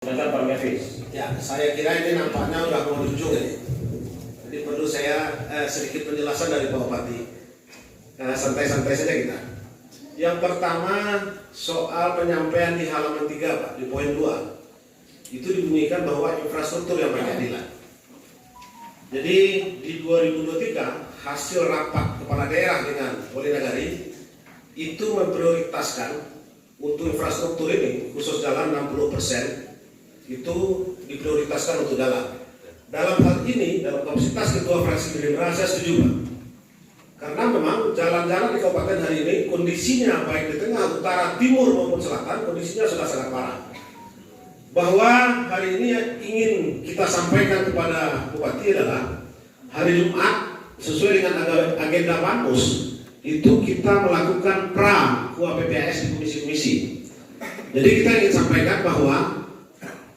Sebentar Pak Mefis. Ya, saya kira ini nampaknya udah mau ujung ini. Jadi perlu saya sedikit penjelasan dari Pak Bupati. Santai-santai saja kita. Yang pertama soal penyampaian di halaman 3 Pak, di poin 2. Itu dibunyikan bahwa infrastruktur yang berkeadilan. Jadi di 2023 hasil rapat kepala daerah dengan Bolinagari itu memprioritaskan untuk infrastruktur ini khusus jalan 60%. Itu diprioritaskan untuk jalan. Dalam hal ini, dalam kapasitas Ketua Fraksi Gerindra, saya setuju Pak. Karena memang jalan-jalan di kabupaten hari ini kondisinya baik di tengah, utara, timur maupun selatan kondisinya sudah sangat parah. Bahwa hari ini yang ingin kita sampaikan kepada Bupati adalah hari Jumat sesuai dengan agenda Banmus itu kita melakukan pra PPAS di komisi-komisi. Jadi kita ingin sampaikan bahwa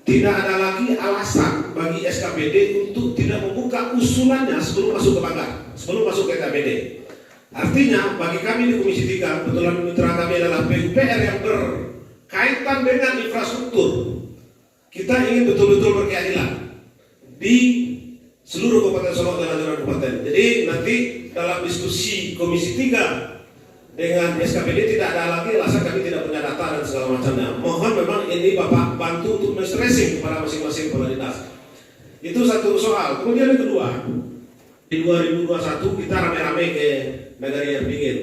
tidak ada lagi alasan bagi SKPD untuk tidak membuka usulannya sebelum masuk ke banggar, sebelum masuk ke KPD. Artinya bagi kami di Komisi 3, kebetulan mitra kami adalah PUPR yang berkaitan dengan infrastruktur. Kita ingin betul-betul berkeadilan di seluruh Kabupaten Solok dan jajaran kabupaten. Jadi nanti dalam diskusi Komisi 3 dengan SKPD tidak ada lagi alasan kami tidak punya data dan segala macamnya. Mohon memang ini Bapak bantu untuk men-stressing kepada masing-masing kepala dinas. Itu satu soal. Kemudian yang kedua, di 2021 kita rame-rame ke Nagari Air Dingin.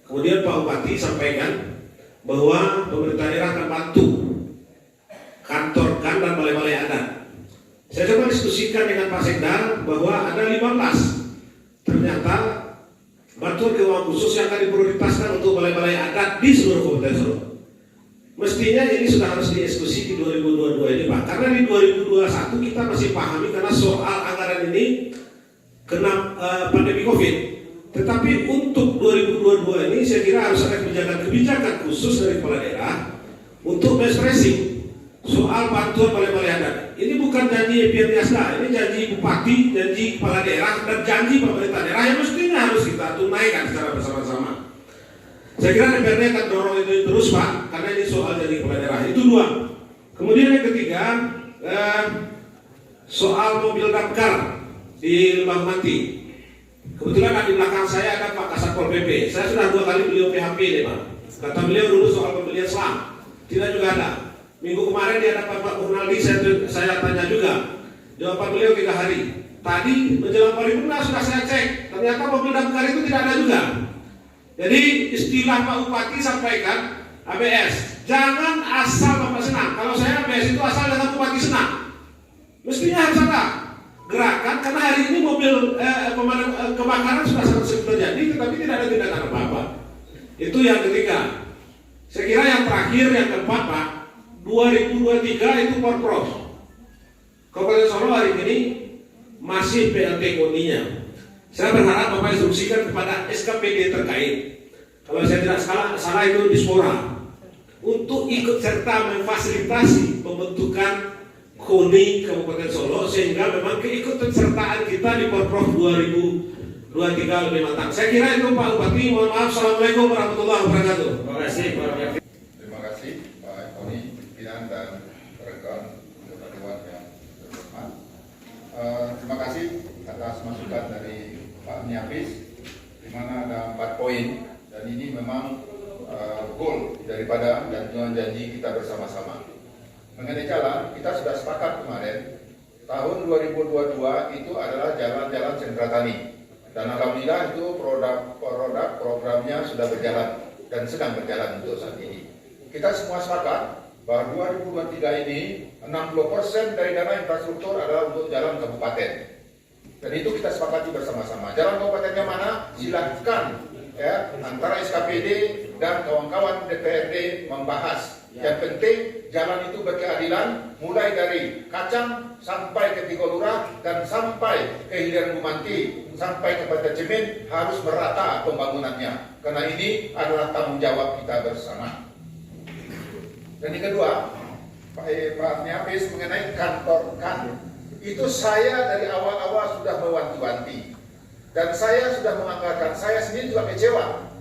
Kemudian Pak Bupati sampaikan bahwa pemerintah daerah akan bantu kantorkan dan balai-balai adat. Saya coba diskusikan dengan Pak Sekda bahwa ada 15. Ternyata bantuan keuangan khusus yang akan diprioritaskan untuk balai-balai adat di seluruh Kabupaten Solok. Mestinya ini sudah harus dieksekusi di 2022 ini Pak. Karena di 2021 kita masih pahami karena soal anggaran ini kena pandemi COVID. Tetapi untuk 2022 ini saya kira harus ada kebijakan khusus dari kepala daerah untuk men-stressing soal bantuan balai-balai adat. Ini bukan janji Epian Yasda, ini janji Bupati, janji kepala daerah, dan janji pemerintah daerah yang mestinya harus kita tunaikan secara bersama-sama. Saya kira DPRD akan dorong itu terus Pak, karena ini soal janji kepala daerah. Itu 2. Kemudian yang ketiga, soal mobil damkar di Lembah Mati. Kebetulan di belakang saya ada Pak Kasatpol PP. Saya sudah 2 kali beliau PHP deh Pak. Kata beliau dulu soal pembelian selang, tidak juga ada. Minggu kemarin dia dapat Pak Burnaldi, saya tanya juga. Jawaban beliau 3 hari. Tadi menjelang paripurna sudah saya cek, ternyata mobil damkar itu tidak ada juga. Jadi istilah Pak Bupati sampaikan ABS. Jangan asal Bapak senang. Kalau saya ABS itu asal dengan Bupati senang. Mestinya harus ada gerakan karena hari ini mobil kebakaran sudah sangat sering terjadi, tetapi tidak ada tindakan apa-apa. Itu yang ketiga. Saya kira yang terakhir, yang keempat Pak. 2023 itu Porpros. Kabupaten Solok hari ini masih PLT kondinya. Saya berharap Bapak instruksikan kepada SKPD terkait. Kalau saya tidak salah itu Dispora untuk ikut serta memfasilitasi pembentukan KONI Kabupaten Solok sehingga memang keikut sertaan kita di Porpros 2023 lebih matang. Saya kira itu Pak Bupati. Mohon maaf. Assalamualaikum warahmatullahi wabarakatuh. Terima kasih Pak Mefis. Terima kasih Pak Tony, pimpinan dan rekan dewan yang terhormat. Terima kasih atas masukan dari Pak Niafis, di mana ada 4 poin dan ini memang goal daripada dan janji kita bersama-sama. Mengenai jalan, kita sudah sepakat kemarin tahun 2022 itu adalah jalan-jalan sentra tani dan alhamdulillah itu produk programnya sudah berjalan dan sedang berjalan untuk saat ini. Kita semua sepakat bahwa 2023 ini 60% dari dana infrastruktur adalah untuk jalan kabupaten. Dan itu kita sepakati bersama-sama. Jalan kabupatennya mana? Silakan ya antara SKPD dan kawan-kawan DPRD membahas. Yang penting jalan itu berkeadilan mulai dari Kacang sampai ke Tiga Lurah dan sampai ke Hilir Bumanti sampai kepada Cemin harus merata pembangunannya. Karena ini adalah tanggung jawab kita bersama. Dan yang kedua, Pak Niafis mengenai kantor itu saya dari awal-awal sudah mewanti-wanti dan saya sudah menganggarkan, saya sendiri juga kecewa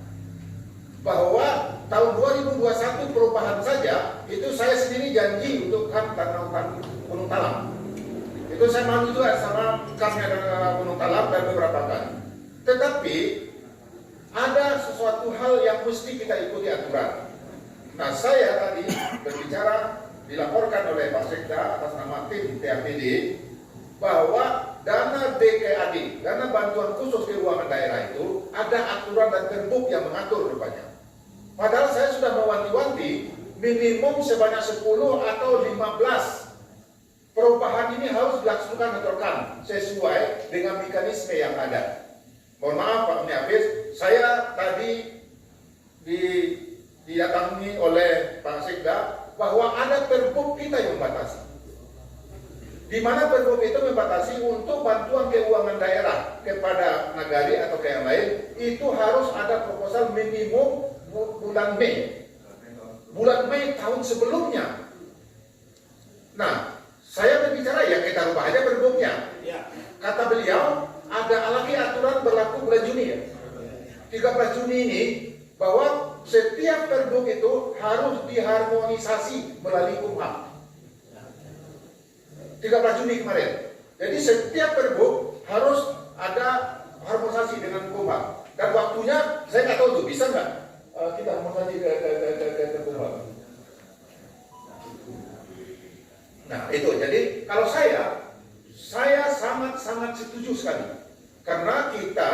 bahwa tahun 2021 perubahan saja itu saya sendiri janji untuk ham tanah hutan Gunung Talam. Itu saya malu juga sama kami ada Gunung Talam dan beberapa kali. Tetapi ada sesuatu hal yang mesti kita ikuti aturan. Nah, saya tadi berbicara dilaporkan oleh Pak Sekda atas nama tim TAPD bahwa dana BKAD, dana bantuan khusus keuangan daerah itu ada aturan dan perbuk yang mengatur rupanya. Padahal saya sudah mewanti-wanti minimum sebanyak 10 atau 15 perubahan ini harus dilaksanakan rekan sesuai dengan mekanisme yang ada. Mohon maaf Pak Niafis, saya tadi didatangi oleh Pak Sekda bahwa ada perbuk kita yang membatasi. Di mana perbuk itu membatasi untuk bantuan keuangan daerah kepada nagari atau ke yang lain, itu harus ada proposal minimum bulan Mei. Bulan Mei tahun sebelumnya. Nah, saya berbicara ya kita rubah aja perbuknya. Kata beliau, ada lagi aturan berlaku bulan Juni ya. 13 Juni ini bahwa setiap perbuk itu harus diharmonisasi melalui Kumham. 13 Juni kemarin. Jadi setiap perbuk harus ada harmonisasi dengan Kumham. Dan waktunya saya nggak tahu tuh bisa nggak kita harmonisasi ke Kumham. Nah itu jadi kalau saya sangat setuju sekali karena kita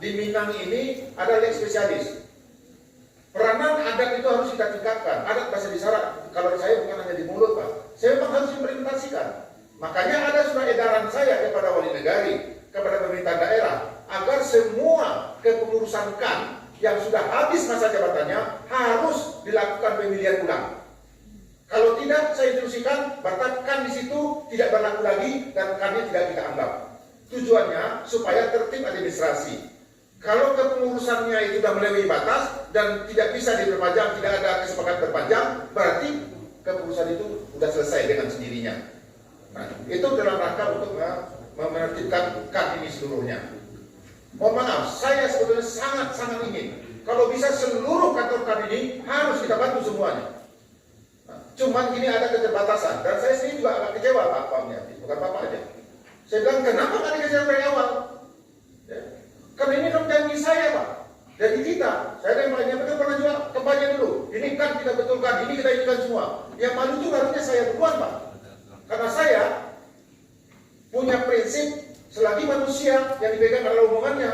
di Minang ini ada lex spesialis. Peranan adat itu harus kita tingkatkan. Adat bahasa isyarat. Kalau saya bukan hanya di mulut Pak, saya memang harus implementasikan. Makanya ada surat edaran saya kepada wali negari, kepada pemerintah daerah, agar semua kepengurusan KAN yang sudah habis masa jabatannya harus dilakukan pemilihan ulang. Kalau tidak, saya instruksikan, batas KAN di situ tidak berlaku lagi dan KAN-nya tidak kita anggap. Tujuannya supaya tertib administrasi. Kalau kepengurusannya itu sudah melebihi batas dan tidak bisa diperpanjang, tidak ada kesepakatan berpanjang, berarti kepengurusan itu sudah selesai dengan sendirinya. Nah, itu dalam rangka untuk menertibkan KAN ini seluruhnya. Mohon maaf, saya sebetulnya sangat ingin kalau bisa seluruh kantor KAN ini harus kita bantu semuanya. Nah, cuman ini ada keterbatasan dan saya sendiri juga agak kecewa Pak bukan Bapak aja. Saya bilang kenapa nggak dikejar dari awal? Ya. Karena ini dong janji saya Pak. Dari kita, saya dan banyak betul pernah juga kampanye dulu. Ini kan kita betulkan, ini kita ikutan semua. Yang malu itu harusnya saya duluan Pak. Karena saya punya prinsip selagi manusia yang dipegang adalah omongannya.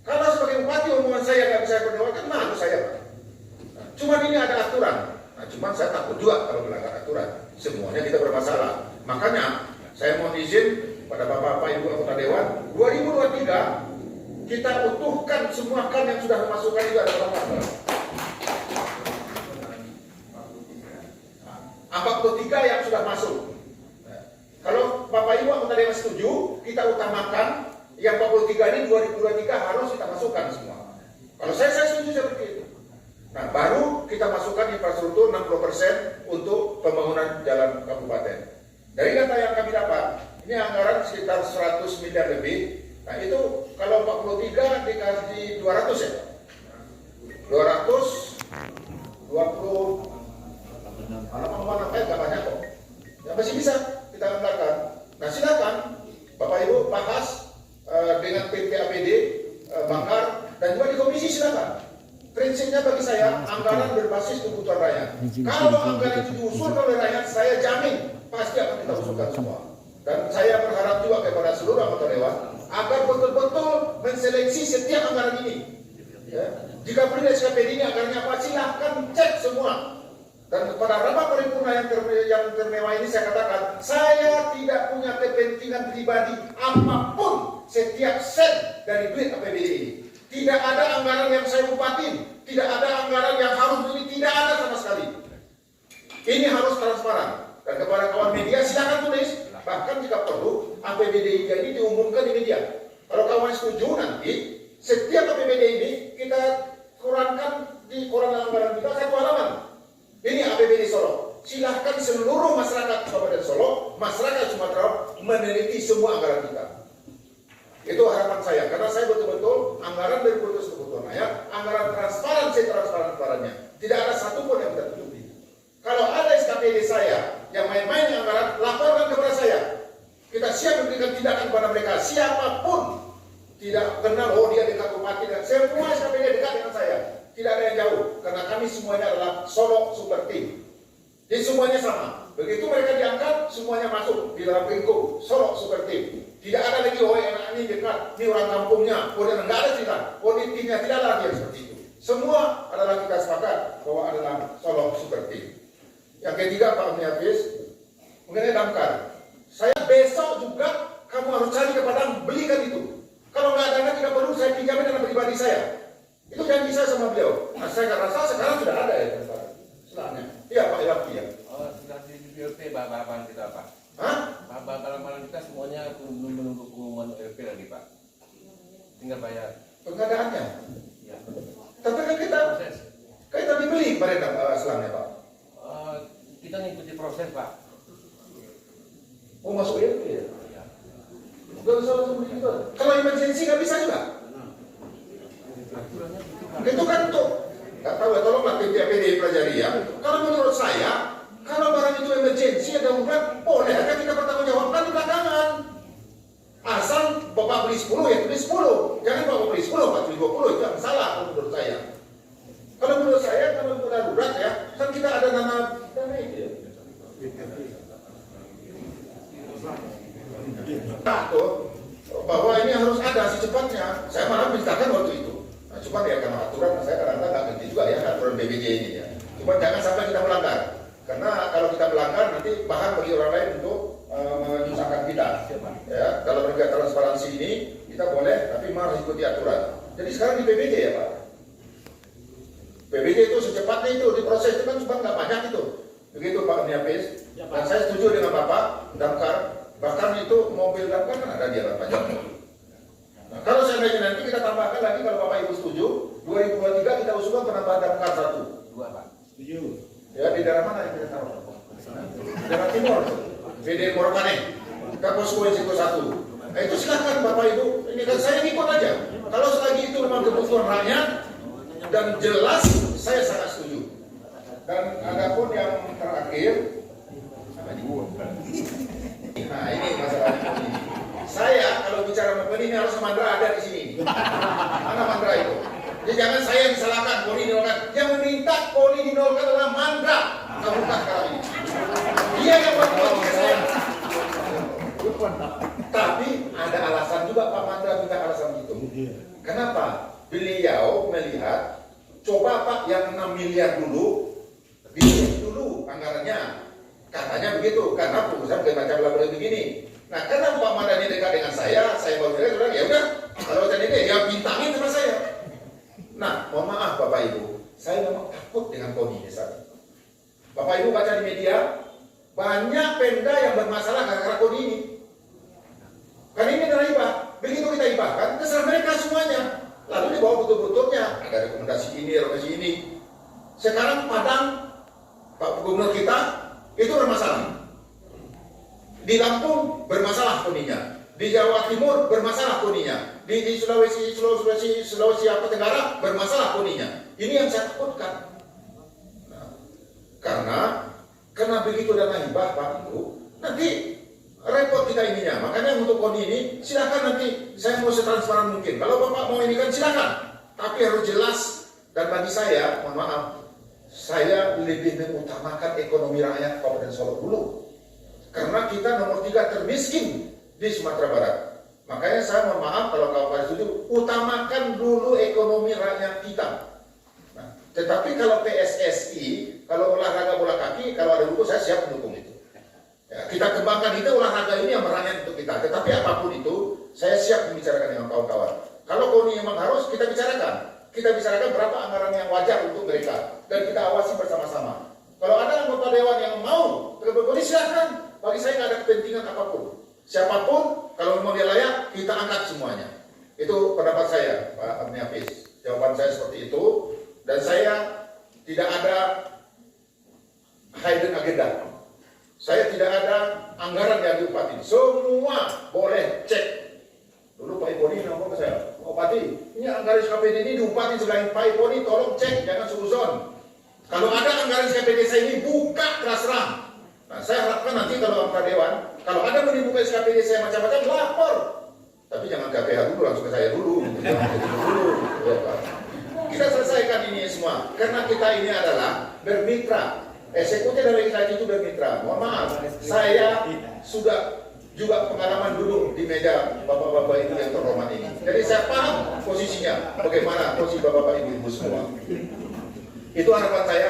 Kalau sebagai bupati omongan saya nggak bisa perdewakan, malu saya Pak. Nah, cuman ini ada aturan. Nah, cuman saya takut juga kalau melanggar aturan. Semuanya kita bermasalah. Makanya saya mohon izin pada Bapak-Bapak Ibu anggota Dewan, 2023 kita utuhkan semua KAN yang sudah dimasukkan itu adalah 43 yang sudah masuk. Kalau Bapak Ibu anggota Dewan setuju, kita utamakan yang 43 ini 2023 harus kita masukkan semua. Kalau saya setuju seperti itu. Nah, baru kita masukkan infrastruktur 60% untuk pembangunan jalan kabupaten. Dari data yang kami dapat, ini anggaran sekitar 100 miliar lebih. Nah, itu kalau 43 dikasih 200 ya. 220 apa nggak banyak kok. Ya masih bisa kita anggarkan. Nah silakan Bapak Ibu bahas dengan PT APD, Bangkar dan juga di komisi silakan. Prinsipnya bagi saya anggaran berbasis kebutuhan rakyat. Kalau anggaran itu diusulkan oleh rakyat, saya jamin pasti akan kita usulkan semua. Dan saya berharap juga kepada seluruh anggota dewan agar betul-betul menseleksi setiap anggaran ini. Ya. Jika perlu SKPD ini anggarannya apa, silahkan cek semua. Dan kepada rapat paripurna yang termewah ini saya katakan, saya tidak punya kepentingan pribadi apapun setiap sen dari duit APBD ini. Tidak ada anggaran yang saya bupatin, tidak ada anggaran yang harus ini, tidak ada sama sekali. Ini harus transparan. Dan kepada kawan media silakan tulis, bahkan jika perlu APBD ini diumumkan di media. Kalau kawan setuju nanti setiap APBD ini kita kurangkan di koran anggaran kita 1 halaman. Ini APBD Solo. Silahkan seluruh masyarakat Kabupaten Solo, masyarakat Sumatera meneliti semua anggaran kita. Itu harapan saya, karena saya betul-betul anggaran dari kebutuhan rakyat, anggaran transparan setransparan-transparannya. Tidak ada satupun yang kita tutupi. Kalau ada SKPD saya yang main-main yang anggaran, laporkan kepada saya. Kita siap memberikan tindakan kepada mereka. Siapapun tidak kenal, oh dia dekat bupati, dan semua SKPD dekat dengan saya. Tidak ada yang jauh, karena kami semuanya adalah Solo Super Team. Jadi semuanya sama. Begitu mereka diangkat, semuanya masuk di dalam lingkup Solo Super Team. Tidak ada lagi, oh enak ini dekat, ini orang kampungnya, oh dia enggak ada cerita, oh ini timnya, tidak ada lagi yang seperti itu. Semua adalah kita sepakat bahwa adalah Solo Super Team. Yang ketiga Pak Omni Hafiz, mengenai damkar. Saya besok juga kamu harus cari ke Padang, belikan itu. Kalau nggak ada, tidak perlu saya pinjamin dengan pribadi saya. Itu janji saya sama beliau. Nah, saya rasa sekarang sudah ada ya setelahnya. Iya Pak Ilham, iya. Oh, sudah di BLT bahan kita Pak. Hah? Barang-barang kita semuanya menunggu pengumuman LP lagi Pak. Tinggal bayar. Pengadaannya. Ya. Tapi kan kita dibeli kemarin selangnya Pak. Kita ngikuti proses Pak. Oh masuk ya? Ya. Gak usah langsung beli gitu. Kalau emergency nggak bisa juga. Aturannya gitu Pak. Itu kan untuk nggak tahu ya, tolonglah PPD pelajari ya. Kalau menurut saya, kalau barang itu emergency ada darurat, boleh aja kita bertanggungjawabkan di belakangan. Asal Bapak beli 10 ya beli 10. Jangan Bapak beli 10, Bapak beli 20, itu yang salah kalau menurut saya. Kalau menurut saya, kalau itu darurat ya, kan kita ada dana itu ya. Nah, tuh, bahwa ini harus ada secepatnya. Saya malah mintakan waktu itu. Nah, cuma ya karena aturan, saya kadang-kadang nggak ngerti juga ya aturan BPJ ini ya. Cuma jangan sampai kita melanggar. Karena kalau kita melanggar nanti bahan bagi orang lain untuk menyusahkan kita. Ya, kalau mereka transparansi ini kita boleh, tapi memang harus ikuti aturan. Jadi sekarang di PBJ ya Pak. PBJ itu secepatnya itu diproses itu kan cuma nggak banyak itu. Begitu Pak Omni Hafiz. Dan saya setuju dengan Bapak damkar. Bahkan itu mobil damkar kan ada di atas pajak. Nah, kalau seandainya nanti kita tambahkan lagi kalau Bapak Ibu setuju, 2023 kita usulkan penambahan damkar 1. 2 Pak. Setuju. Ya di daerah mana yang kita taruh? Daerah timur, BD Morokane, Kaposko Risiko 1. Nah itu silakan Bapak Ibu, ini kan saya ikut aja. Kalau selagi itu memang kebutuhan rakyat dan jelas, saya sangat setuju. Dan adapun yang terakhir, nah ini masalahnya. Saya kalau bicara Poni ini harus Mandra ada di sini. Mana Mandra itu? Jadi jangan saya yang disalahkan, Poni dinolkan. Yang meminta Poni dinolkan adalah Mandra. Kamu bukan sekarang ini. Dia yang membuat saya. Tapi ada alasan juga Pak Mandra minta alasan itu. Kenapa? Beliau melihat, coba Pak yang 6 miliar dulu, bikin dulu anggarannya. Katanya begitu, karena pengusaha baca belah begini. Nah, karena Pak Mandra ini dekat dengan saya baru bilang, ya udah, kalau tadi dia bintangin sama saya. Nah, mohon maaf Bapak Ibu, saya memang takut dengan Poni misalnya. Bapak Ibu baca di media, banyak Pemda yang bermasalah gara-gara Poni ini. Kan ini adalah hibah, begitu kita hibahkan, terserah mereka semuanya. Lalu dibawa betul-betulnya, ada rekomendasi ini. Sekarang Padang, Pak Gubernur kita, itu bermasalah. Di Lampung bermasalah Poninya, di Jawa Timur bermasalah Poninya, di Sulawesi Tenggara bermasalah Poninya. Ini yang saya takutkan. Nah, karena begitu dana hibah Pak Ibu, nanti repot kita ininya. Makanya untuk Poni ini silakan nanti saya mau setransparan mungkin. Kalau Bapak mau ini kan silakan, tapi harus jelas. Dan bagi saya, mohon maaf, saya lebih mengutamakan ekonomi rakyat Kabupaten Solo dulu. Karena kita nomor 3 termiskin di Sumatera Barat. Makanya saya mohon maaf kalau kawan-kawan setuju, utamakan dulu ekonomi rakyat kita. Nah, tetapi kalau PSSI, kalau olahraga bola kaki, kalau ada buku saya siap mendukung itu. Ya, kita kembangkan itu olahraga ini yang merakyat untuk kita. Tetapi apapun itu, saya siap membicarakan dengan kawan-kawan. Kalau Poni memang harus, kita bicarakan. Kita bicarakan berapa anggaran yang wajar untuk mereka. Dan kita awasi bersama-sama. Kalau ada anggota dewan yang mau Poni silakan. Bagi saya nggak ada kepentingan apapun. Siapapun, kalau memang dia layak, kita angkat semuanya. Itu pendapat saya, Pak Omni Hafiz. Jawaban saya seperti itu. Dan saya tidak ada hidden agenda. Saya tidak ada anggaran yang diupatin. Semua boleh cek. Dulu Pak Iponi ngomong ke saya, Pak Bupati, ini anggaran SKPD ini diupatin selain Pak Iponi, tolong cek, jangan suzon. Kalau ada anggaran SKPD saya ini, buka keras terang. Nah, saya harapkan nanti kalau anggota dewan, kalau ada menimbulkan SKPD saya macam-macam, lapor. Tapi jangan KPH dulu, langsung ke saya dulu. Jangan ke dulu. Ya, Pak. Kita selesaikan ini semua, karena kita ini adalah bermitra. Eksekutif dan legislatif itu bermitra. Mohon maaf, saya sudah juga pengalaman duduk di meja bapak-bapak ibu yang terhormat ini. Jadi saya paham posisinya, bagaimana posisi bapak-bapak ibu semua. Itu harapan saya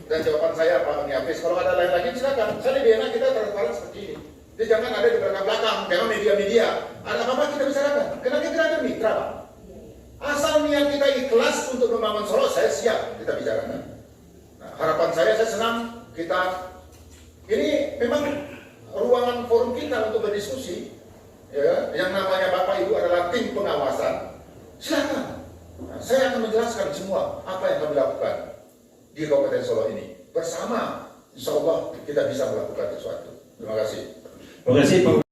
dan jawaban saya Pak Niapis. Kalau ada lain lagi silakan. Saya lebih enak kita transparan seperti ini. Jadi jangan ada di belakang, jangan media-media. Ada apa-apa kita bicarakan. Karena kita ada mitra, Pak. Asal niat kita ikhlas untuk membangun Solo, saya siap kita bicarakan. Nah, harapan saya senang kita ini memang ruangan forum kita untuk berdiskusi. Ya, yang namanya Bapak Ibu adalah tim pengawasan. Silakan. Nah, saya akan menjelaskan semua apa yang kami lakukan di Kabupaten Solo ini. Bersama, insya Allah kita bisa melakukan sesuatu. Terima kasih. Terima kasih Pak.